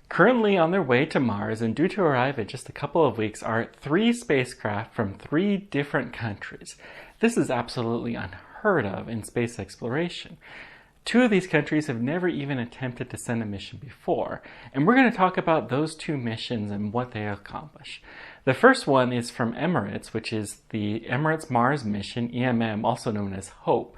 Currently on their way to Mars and due to arrive in just a couple of weeks are 3 spacecraft from 3 different countries. This is absolutely unheard of in space exploration. 2 of these countries have never even attempted to send a mission before, and we're going to talk about those 2 missions and what they accomplish. The first one is from Emirates, which is the Emirates Mars mission, EMM, also known as HOPE.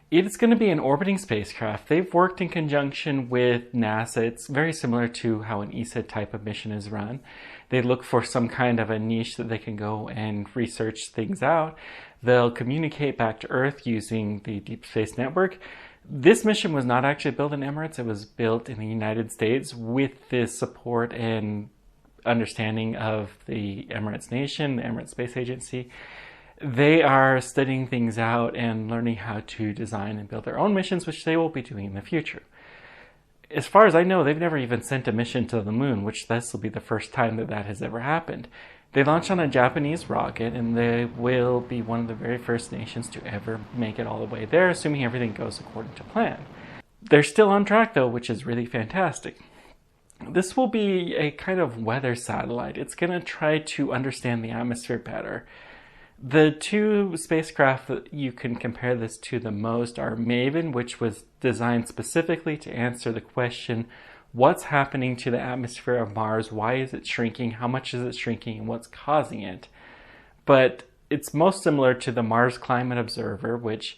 It's going to be an orbiting spacecraft. They've worked in conjunction with NASA. It's very similar to how an ESA type of mission is run. They look for some kind of a niche that they can go and research things out. They'll communicate back to Earth using the Deep Space Network. This mission was not actually built in Emirates. It was built in the United States with the support and understanding of the Emirates nation, the Emirates Space Agency. They are studying things out and learning how to design and build their own missions, which they will be doing in the future. As far as I know, they've never even sent a mission to the moon, which this will be the first time that has ever happened. They launched on a Japanese rocket, and they will be one of the very first nations to ever make it all the way there, assuming everything goes according to plan. They're still on track, though, which is really fantastic. This will be a kind of weather satellite. It's going to try to understand the atmosphere better. The 2 spacecraft that you can compare this to the most are MAVEN, which was designed specifically to answer the question, what's happening to the atmosphere of Mars? Why is it shrinking? How much is it shrinking? And what's causing it? But it's most similar to the Mars Climate Observer, which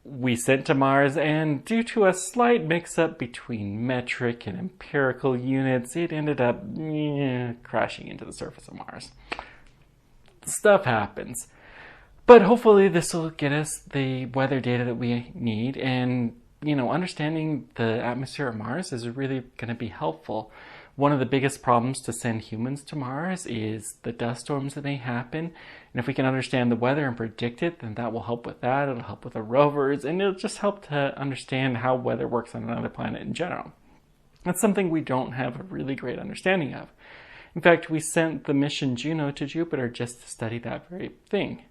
we sent to Mars, and due to a slight mix-up between metric and empirical units, it ended up crashing into the surface of Mars. Stuff happens. But hopefully this will get us the weather data that we need, and understanding the atmosphere of Mars is really going to be helpful. One of the biggest problems to send humans to Mars is the dust storms that may happen, and if we can understand the weather and predict it, then that will help with that. It'll help with the rovers, and it'll just help to understand how weather works on another planet in general. That's something we don't have a really great understanding of. In fact, we sent the mission Juno to Jupiter just to study that very thing.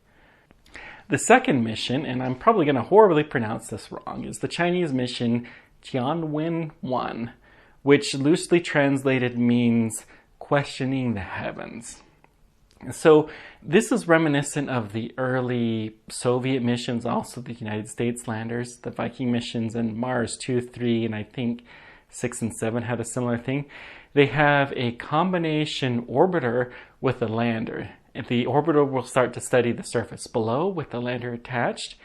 The second mission, and I'm probably going to horribly pronounce this wrong, is the Chinese mission Tianwen-1, which loosely translated means questioning the heavens. So this is reminiscent of the early Soviet missions, also the United States landers, the Viking missions, and Mars 2, 3, and I think 6 and 7 had a similar thing. They have a combination orbiter with a lander. The orbiter will start to study the surface below with the lander attached.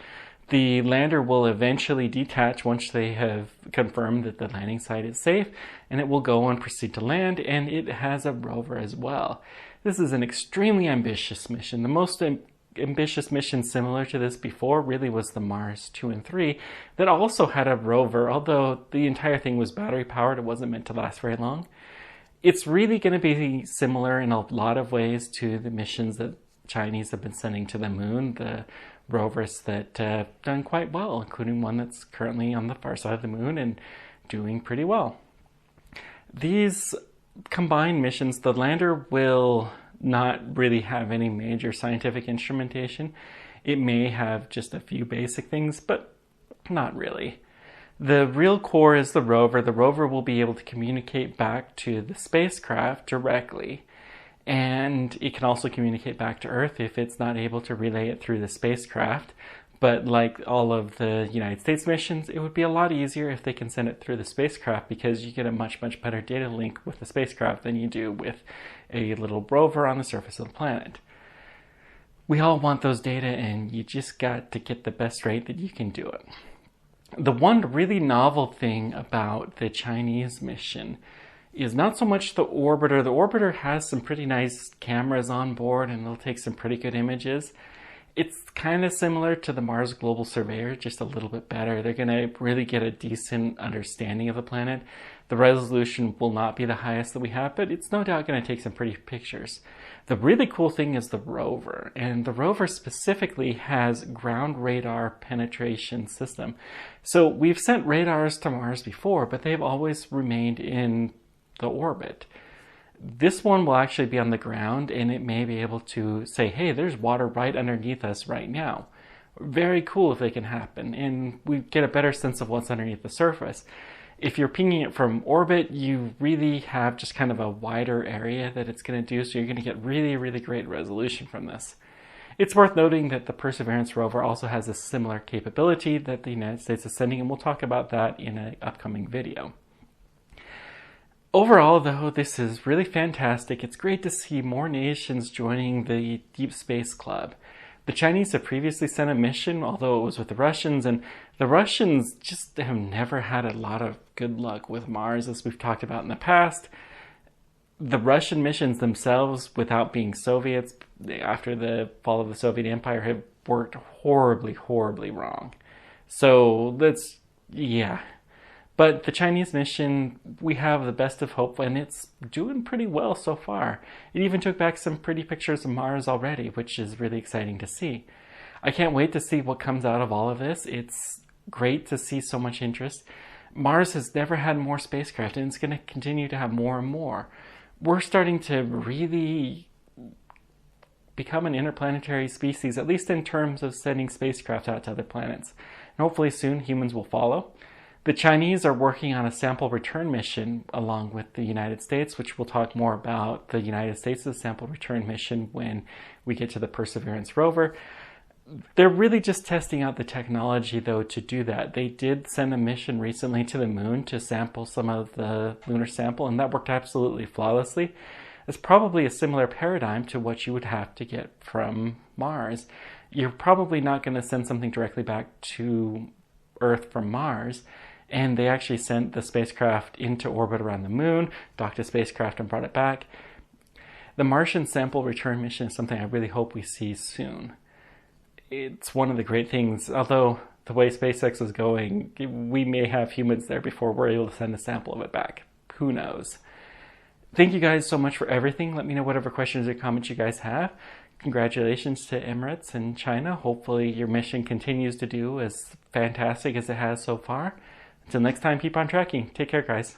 The lander will eventually detach once they have confirmed that the landing site is safe, and it will go and proceed to land, and it has a rover as well. This is an extremely ambitious mission. The most ambitious mission similar to this before really was the Mars 2 and 3 that also had a rover, although the entire thing was battery powered. It wasn't meant to last very long. It's really going to be similar in a lot of ways to the missions that Chinese have been sending to the moon, the rovers that have done quite well, including one that's currently on the far side of the moon and doing pretty well. These combined missions, the lander will not really have any major scientific instrumentation. It may have just a few basic things, but not really. The real core is the rover. The rover will be able to communicate back to the spacecraft directly, and it can also communicate back to Earth if it's not able to relay it through the spacecraft. But like all of the United States missions, it would be a lot easier if they can send it through the spacecraft, because you get a much better data link with the spacecraft than you do with a little rover on the surface of the planet. We all want those data, and you just got to get the best rate that you can do it. The one really novel thing about the Chinese mission is not so much the orbiter. The orbiter has some pretty nice cameras on board, and it'll take some pretty good images. It's kind of similar to the Mars Global Surveyor, just a little bit better. They're going to really get a decent understanding of the planet. The resolution will not be the highest that we have, but it's no doubt going to take some pretty pictures. The really cool thing is the rover, and the rover specifically has ground radar penetration system. So we've sent radars to Mars before, but they've always remained in the orbit. This one will actually be on the ground, and it may be able to say, hey, there's water right underneath us right now. Very cool if they can happen, and we get a better sense of what's underneath the surface. If you're pinging it from orbit, you really have just kind of a wider area that it's going to do, so you're going to get really, really great resolution from this. It's worth noting that the Perseverance rover also has a similar capability that the United States is sending, and we'll talk about that in an upcoming video. Overall, though, this is really fantastic. It's great to see more nations joining the Deep Space Club. The Chinese have previously sent a mission, although it was with the Russians, and the Russians just have never had a lot of good luck with Mars, as we've talked about in the past. The Russian missions themselves, without being Soviets, after the fall of the Soviet Empire, have worked horribly, horribly wrong. So yeah. But the Chinese mission, we have the best of hope, and it's doing pretty well so far. It even took back some pretty pictures of Mars already, which is really exciting to see. I can't wait to see what comes out of all of this. It's great to see so much interest. Mars has never had more spacecraft, and it's going to continue to have more and more. We're starting to really become an interplanetary species, at least in terms of sending spacecraft out to other planets. And hopefully soon humans will follow. The Chinese are working on a sample return mission along with the United States, which we'll talk more about the United States' sample return mission when we get to the Perseverance rover. They're really just testing out the technology, though, to do that. They did send a mission recently to the moon to sample some of the lunar sample, and that worked absolutely flawlessly. It's probably a similar paradigm to what you would have to get from Mars. You're probably not going to send something directly back to Earth from Mars. And they actually sent the spacecraft into orbit around the moon, docked a spacecraft and brought it back. The Martian sample return mission is something I really hope we see soon. It's one of the great things, although the way SpaceX is going, we may have humans there before we're able to send a sample of it back. Who knows? Thank you guys so much for everything. Let me know whatever questions or comments you guys have. Congratulations to Emirates and China. Hopefully your mission continues to do as fantastic as it has so far. Until next time, keep on tracking. Take care, guys.